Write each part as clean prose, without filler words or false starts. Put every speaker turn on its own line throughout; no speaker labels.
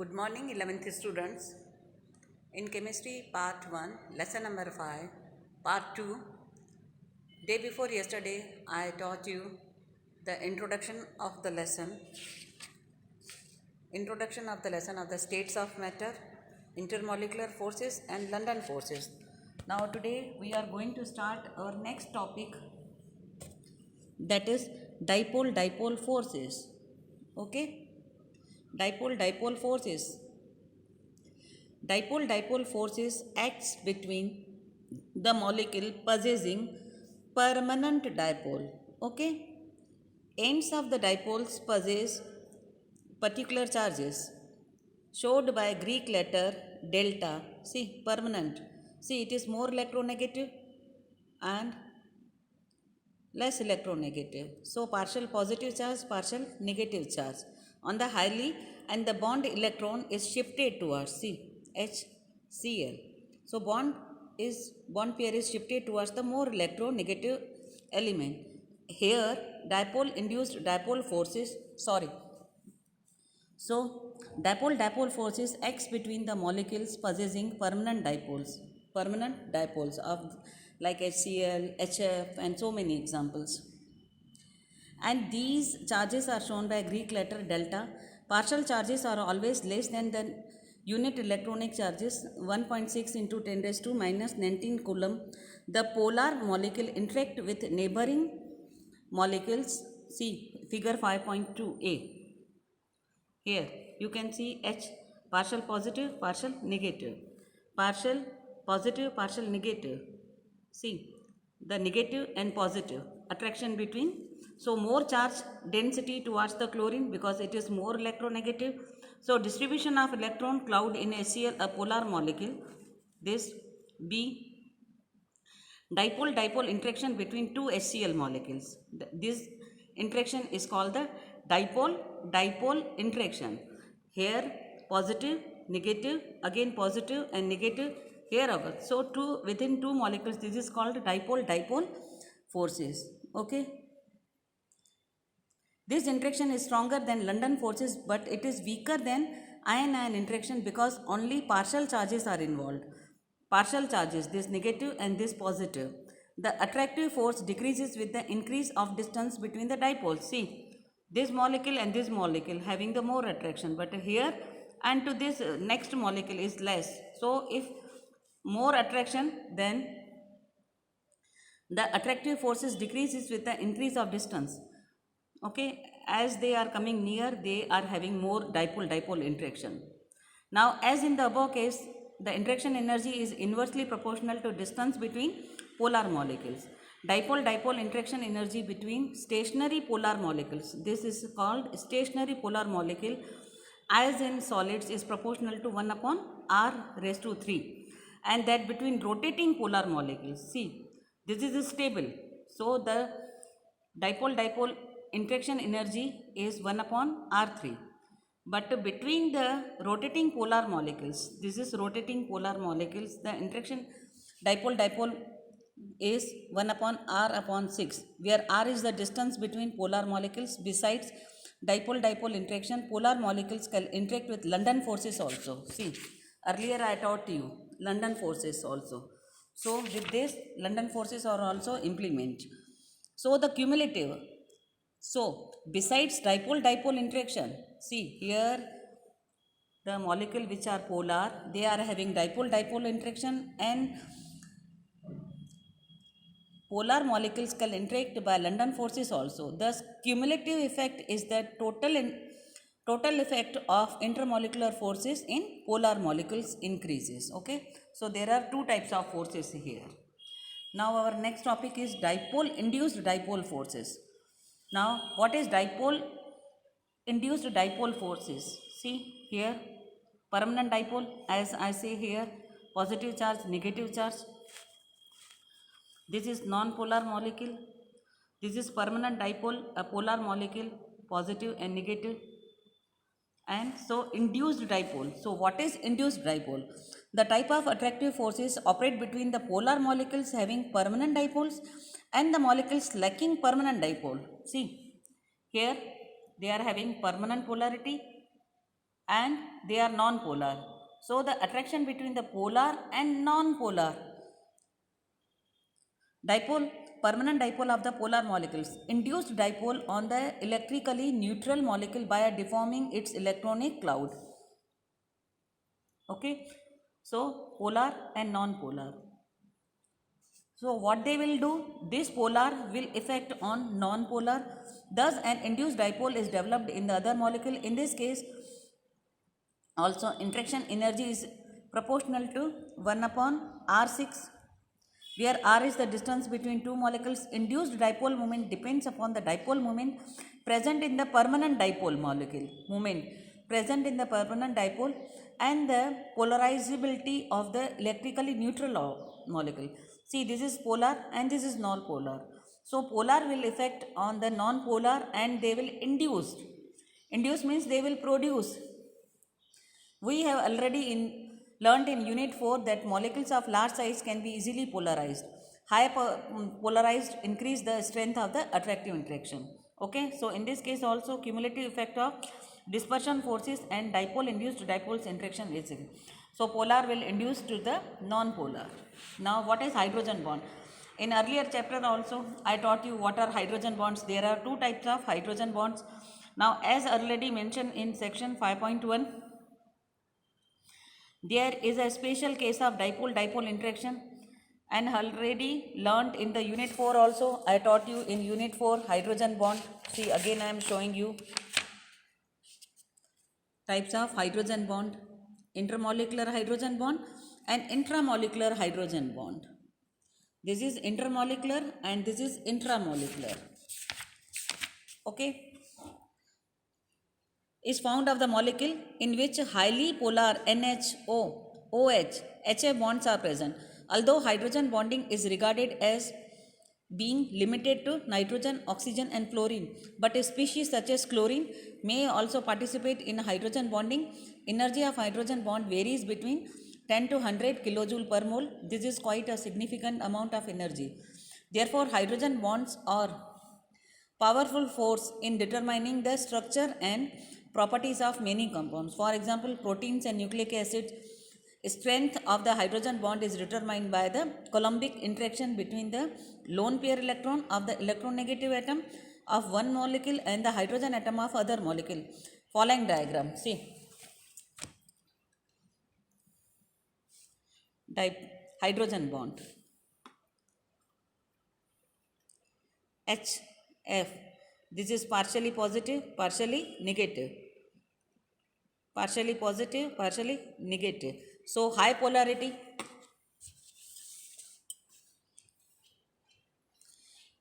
Good morning, 11th students. In chemistry part 1, lesson number 5, part 2, day before yesterday I taught you the introduction of the lesson of the states of matter, intermolecular forces and London forces. Now today we are going to start our next topic, that is dipole forces. Okay, dipole forces. Dipole forces acts between the molecule possessing permanent dipole. Okay, ends of the dipoles possess particular charges showed by Greek letter delta. See, permanent. See, it is more electronegative and less electronegative. So partial positive charge, partial negative charge on the highly, and the bond electron is shifted towards, see, HCl. So bond pair is shifted towards the more electronegative element. Here dipole induced dipole forces, so dipole forces acts between the molecules possessing permanent dipoles of like HCl, HF and so many examples. And these charges are shown by Greek letter delta. Partial charges are always less than the unit electronic charges, 1.6 into 10 raised to minus 19 coulomb. The polar molecule interact with neighboring molecules. See figure 5.2a. Here you can see H, partial positive, partial negative, partial positive, partial negative. See the negative and positive attraction between. So more charge density towards the chlorine because it is more electronegative. So distribution of electron cloud in HCl, a polar molecule. This B, dipole interaction between two HCl molecules. This interaction is called the dipole interaction. Here positive, negative, again positive and negative here occurs. So within two molecules, this is called dipole forces. Okay. This interaction is stronger than London forces, but it is weaker than ion-ion interaction because only partial charges are involved. Partial charges, this negative and this positive. The attractive force decreases with the increase of distance between the dipoles. See, this molecule and this molecule having the more attraction, but here and to this next molecule is less. So if more attraction, then the attractive forces decreases with the increase of distance. Okay, as they are coming near, they are having more dipole interaction. Now as in the above case, the interaction energy is inversely proportional to distance between polar molecules. Dipole interaction energy between stationary polar molecules, this is called stationary polar molecule, as in solids is proportional to 1 upon r raised to 3, and that between rotating polar molecules, see, this is stable. So the dipole interaction energy is 1 upon r3. But between the rotating polar molecules, this is rotating polar molecules, the interaction dipole is 1 upon r upon 6, where r is the distance between polar molecules. Besides dipole interaction, polar molecules can interact with London forces also. See, earlier I taught you London forces also. So with this, London forces are also implemented. So the cumulative. So besides dipole interaction, see here the molecule which are polar, they are having dipole interaction, and polar molecules can interact by London forces also. Thus cumulative effect is the total effect of intermolecular forces in polar molecules increases. Okay, so there are two types of forces here. Now our next topic is induced dipole forces. Now what is induced dipole forces? See here, permanent dipole, as I say here, positive charge, negative charge. This is non-polar molecule. This is permanent dipole, a polar molecule, positive and negative. And so induced dipole. So what is induced dipole? The type of attractive forces operate between the polar molecules having permanent dipoles and the molecules lacking permanent dipole. See, here they are having permanent polarity and they are non-polar. So the attraction between the polar and non-polar dipole, permanent dipole of the polar molecules, induced dipole on the electrically neutral molecule by deforming its electronic cloud. Okay, so polar and non-polar. So what they will do, this polar will affect on non-polar, thus an induced dipole is developed in the other molecule. In this case also interaction energy is proportional to 1 upon r6, where r is the distance between two molecules. Induced dipole moment depends upon the dipole moment present in the permanent dipole molecule, moment present in the permanent dipole, and the polarizability of the electrically neutral molecule. See, this is polar and this is non-polar. So polar will affect on the non-polar and they will induce. Induce means they will produce. We have already learnt in unit 4 that molecules of large size can be easily polarized. High polarized increase the strength of the attractive interaction. Okay, so in this case also cumulative effect of dispersion forces and dipole induced dipoles interaction is. So polar will induce to the non-polar. Now what is hydrogen bond? In earlier chapter also I taught you what are hydrogen bonds. There are two types of hydrogen bonds. Now as already mentioned in section 5.1, there is a special case of dipole-dipole interaction, and already learnt in the unit 4 also. I taught you in unit 4 hydrogen bond. See, again I am showing you types of hydrogen bond: intermolecular hydrogen bond and intramolecular hydrogen bond. This is intermolecular and this is intramolecular. Okay, is found of the molecule in which highly polar NHO, OH, HA bonds are present. Although hydrogen bonding is regarded as being limited to nitrogen, oxygen and fluorine, but a species such as chlorine may also participate in hydrogen bonding. Energy of hydrogen bond varies between 10 to 100 kilojoule per mole. This is quite a significant amount of energy. Therefore, hydrogen bonds are powerful force in determining the structure and properties of many compounds. For example, proteins and nucleic acids. Strength of the hydrogen bond is determined by the Coulombic interaction between the lone pair electron of the electronegative atom of one molecule and the hydrogen atom of other molecule. Following diagram, see, type hydrogen bond HF. This is partially positive, partially negative. Partially positive, partially negative. So high polarity.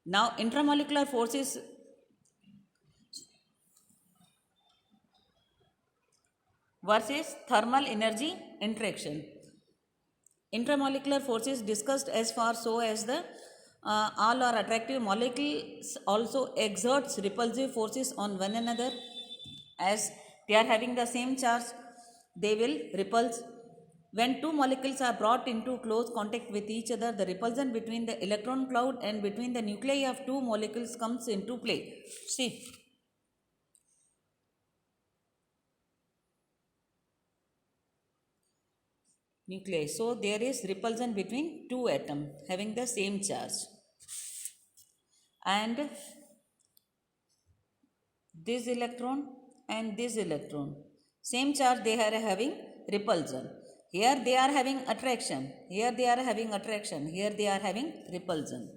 Now intramolecular forces versus thermal energy interaction. Intramolecular forces discussed as far so as the all are attractive. Molecules also exerts repulsive forces on one another. As they are having the same charge, they will repulse. When two molecules are brought into close contact with each other, the repulsion between the electron cloud and between the nuclei of two molecules comes into play. See, nuclei. So there is repulsion between two atoms having the same charge, and this electron and this electron, same charge, they are having repulsion. Here they are having attraction, here they are having attraction, here they are having repulsion.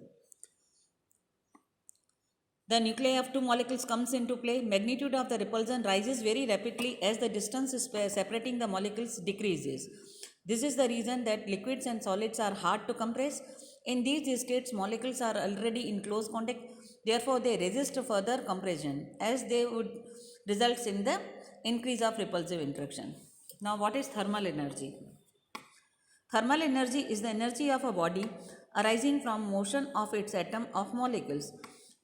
The nuclei of two molecules comes into play. Magnitude of the repulsion rises very rapidly as the distance separating the molecules decreases. This is the reason that liquids and solids are hard to compress. In these states, molecules are already in close contact. Therefore, they resist further compression, as they would results in the increase of repulsive interaction. Now, what is thermal energy? Thermal energy is the energy of a body arising from motion of its atom of molecules.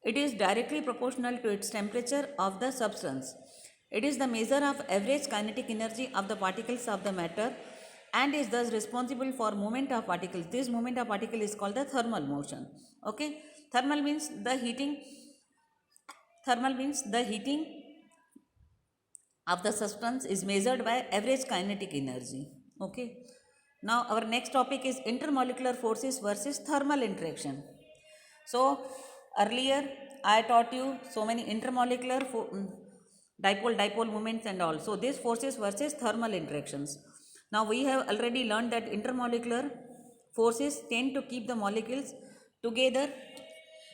It is directly proportional to its temperature of the substance. It is the measure of average kinetic energy of the particles of the matter and is thus responsible for movement of particles. This movement of particle is called the thermal motion. Okay, thermal means the heating of the substance is measured by average kinetic energy. Okay. Now our next topic is intermolecular forces versus thermal interaction. So earlier I taught you so many intermolecular dipole moments and all. So these forces versus thermal interactions. Now we have already learned that intermolecular forces tend to keep the molecules together,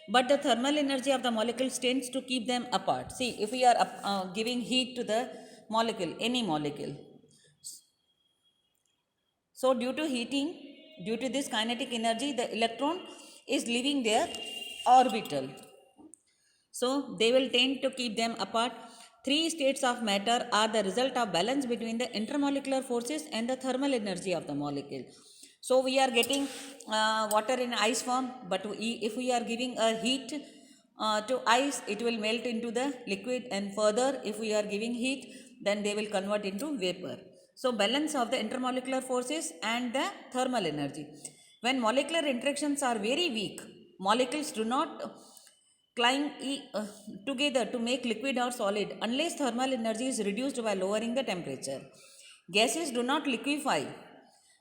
but the thermal energy of the molecules tends to keep them apart. See, if we are giving heat to the molecule, any molecule, so due to heating, due to this kinetic energy, the electron is leaving their orbital. So they will tend to keep them apart. Three states of matter are the result of balance between the intermolecular forces and the thermal energy of the molecule. So we are getting water in ice form, but if we are giving a heat to ice, it will melt into the liquid, and further if we are giving heat, then they will convert into vapor. So balance of the intermolecular forces and the thermal energy. When molecular interactions are very weak, molecules do not climb together to make liquid or solid unless thermal energy is reduced by lowering the temperature. Gases do not liquefy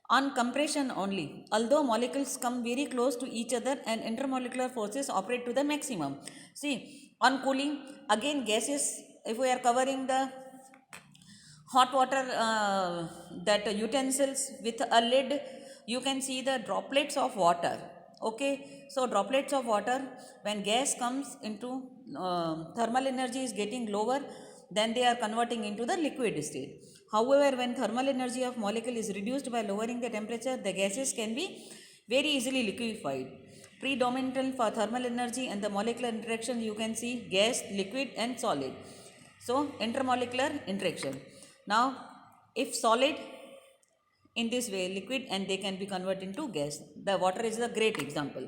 on compression only, although molecules come very close to each other and intermolecular forces operate to the maximum. See, on cooling, again gases, if we are covering the hot water that utensils with a lid, you can see the droplets of water. Okay, so droplets of water, when gas comes into thermal energy is getting lower, then they are converting into the liquid state. However, when thermal energy of molecule is reduced by lowering the temperature, the gases can be very easily liquefied. Predominant for thermal energy and the molecular interaction, you can see gas, liquid and solid. So intermolecular interaction. Now if solid, in this way liquid, and they can be converted into gas. The water is a great example.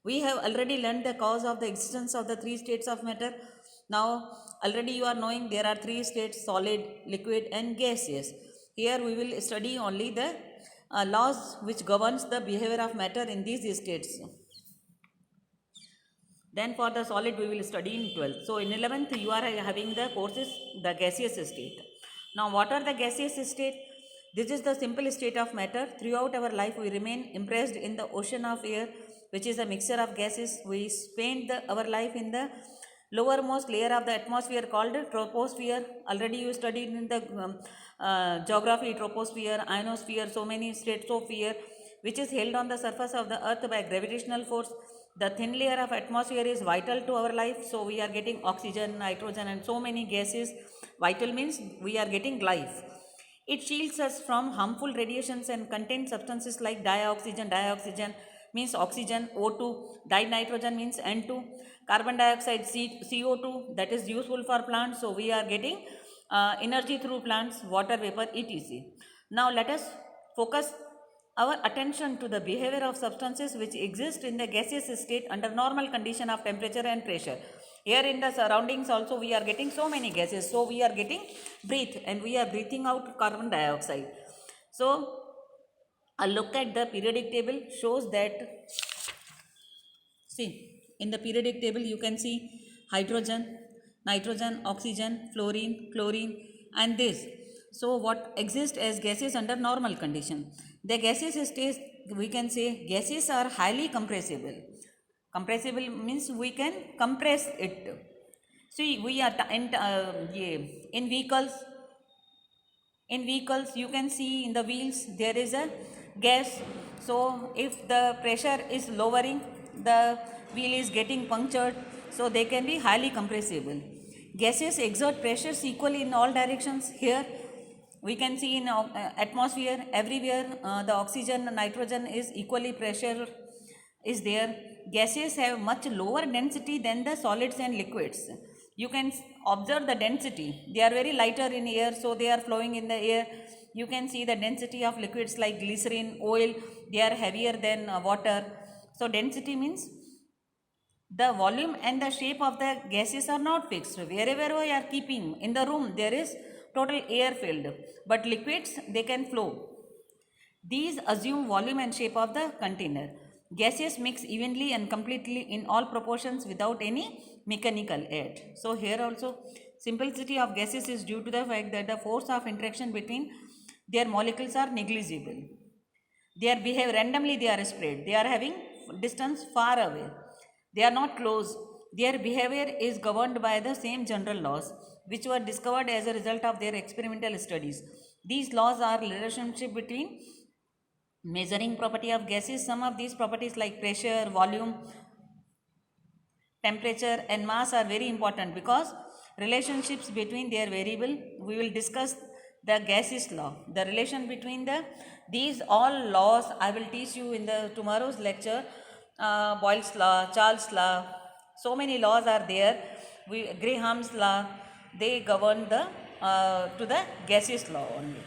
We have already learned the cause of the existence of the three states of matter. Now already you are knowing there are three states: solid, liquid and gaseous. Here we will study only the laws which governs the behavior of matter in these states. Then for the solid we will study in 12th. So in 11th you are having the courses the gaseous state. Now what are the gaseous state? This is the simple state of matter. Throughout our life we remain impressed in the ocean of air, which is a mixture of gases. We spend our life in the lowermost layer of the atmosphere called troposphere. Already you studied in the geography, troposphere, ionosphere, so many stratosphere, which is held on the surface of the earth by gravitational force. The thin layer of atmosphere is vital to our life. So we are getting oxygen, nitrogen and so many gases. Vital means we are getting life. It shields us from harmful radiations and contains substances like dioxygen. Dioxygen means oxygen. O2. Dinitrogen means N2. Carbon dioxide, CO2, that is useful for plants. So we are getting energy through plants, water vapor, etc. Now let us focus our attention to the behavior of substances which exist in the gaseous state under normal condition of temperature and pressure. Here in the surroundings also we are getting so many gases. So we are getting breath and we are breathing out carbon dioxide. So a look at the periodic table shows that, see, in the periodic table you can see hydrogen, nitrogen, oxygen, fluorine, chlorine and this. So what exists as gases under normal condition? The gaseous state, we can say gases are highly compressible. Compressible means we can compress it. See, we are in vehicles you can see in the wheels there is a gas. So if the pressure is lowering, the wheel is getting punctured. So they can be highly compressible. Gases exert pressures equally in all directions. Here we can see in atmosphere everywhere the oxygen and nitrogen is equally pressure is there. Gases have much lower density than the solids and liquids. You can observe the density. They are very lighter in air, so they are flowing in the air. You can see the density of liquids like glycerin, oil, they are heavier than water. So density means the volume and the shape of the gases are not fixed. Wherever we are keeping in the room there is total air filled, but liquids they can flow. These assume volume and shape of the container. Gases mix evenly and completely in all proportions without any mechanical aid. So here also Simplicity of gases is due to the fact that the force of interaction between their molecules are negligible. They are behave randomly, they are spread. They are having distance far away. They are not close. Their behavior is governed by the same general laws which were discovered as a result of their experimental studies. These laws are relationship between measuring property of gases. Some of these properties like pressure, volume, temperature and mass are very important because relationships between their variable. We will discuss the gases law, the relation between these all laws I will teach you in the tomorrow's lecture. Boyle's law, Charles law, so many laws are there. Graham's law, they govern the to the gaseous law only.